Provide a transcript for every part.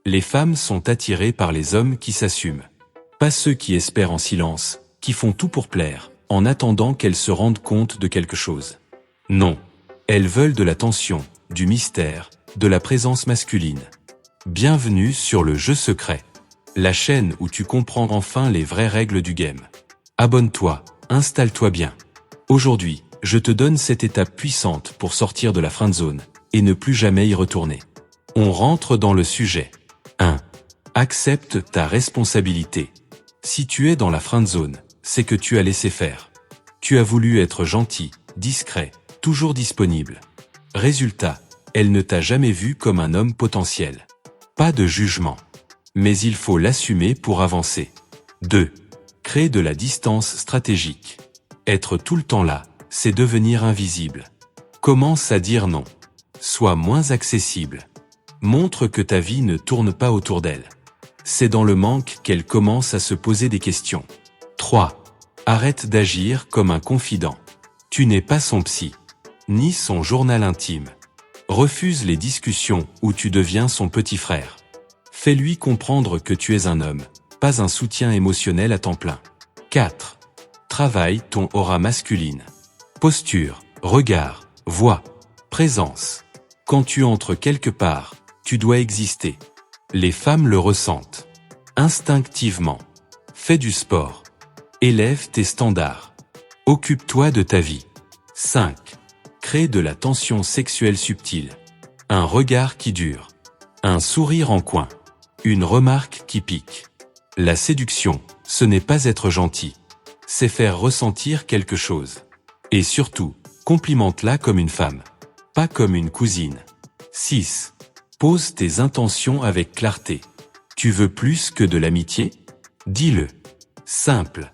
Les femmes sont attirées par les hommes qui s'assument. Pas ceux qui espèrent en silence, qui font tout pour plaire, en attendant qu'elles se rendent compte de quelque chose. Non. Elles veulent de l'attention, du mystère, de la présence masculine. Bienvenue sur le Jeu Secret. La chaîne où tu comprends enfin les vraies règles du game. Abonne-toi, installe-toi bien. Aujourd'hui, je te donne cette étape puissante pour sortir de la friendzone et ne plus jamais y retourner. On rentre dans le sujet. 1. Accepte ta responsabilité. Si tu es dans la friendzone, c'est que tu as laissé faire. Tu as voulu être gentil, discret, toujours disponible. Résultat, elle ne t'a jamais vu comme un homme potentiel. Pas de jugement. Mais il faut l'assumer pour avancer. 2. Crée de la distance stratégique. Être tout le temps là, c'est devenir invisible. Commence à dire non. Sois moins accessible. Montre que ta vie ne tourne pas autour d'elle. C'est dans le manque qu'elle commence à se poser des questions. 3. Arrête d'agir comme un confident. Tu n'es pas son psy, ni son journal intime. Refuse les discussions où tu deviens son petit frère. Fais-lui comprendre que tu es un homme, pas un soutien émotionnel à temps plein. 4. Travaille ton aura masculine. Posture, regard, voix, présence. Quand tu entres quelque part, tu dois exister. Les femmes le ressentent. Instinctivement. Fais du sport. Élève tes standards. Occupe-toi de ta vie. 5. Crée de la tension sexuelle subtile. Un regard qui dure. Un sourire en coin. Une remarque qui pique. La séduction, ce n'est pas être gentil. C'est faire ressentir quelque chose. Et surtout, complimente-la comme une femme. Pas comme une cousine. 6. Pose tes intentions avec clarté. Tu veux plus que de l'amitié? Dis-le. Simple.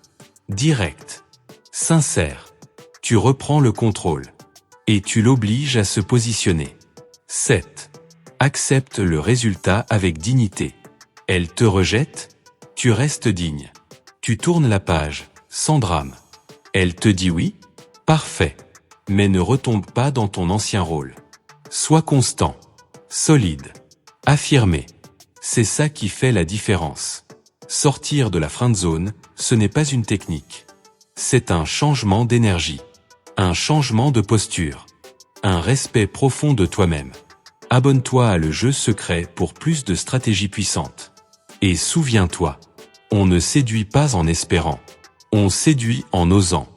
Direct. Sincère. Tu reprends le contrôle. Et tu l'obliges à se positionner. 7. Accepte le résultat avec dignité. Elle te rejette? Tu restes digne. Tu tournes la page, sans drame. Elle te dit oui? Parfait. Mais ne retombe pas dans ton ancien rôle. Sois constant. Solide. Affirmé. C'est ça qui fait la différence. Sortir de la friendzone, ce n'est pas une technique. C'est un changement d'énergie. Un changement de posture. Un respect profond de toi-même. Abonne-toi à Le Jeu Secret pour plus de stratégies puissantes. Et souviens-toi, on ne séduit pas en espérant. On séduit en osant.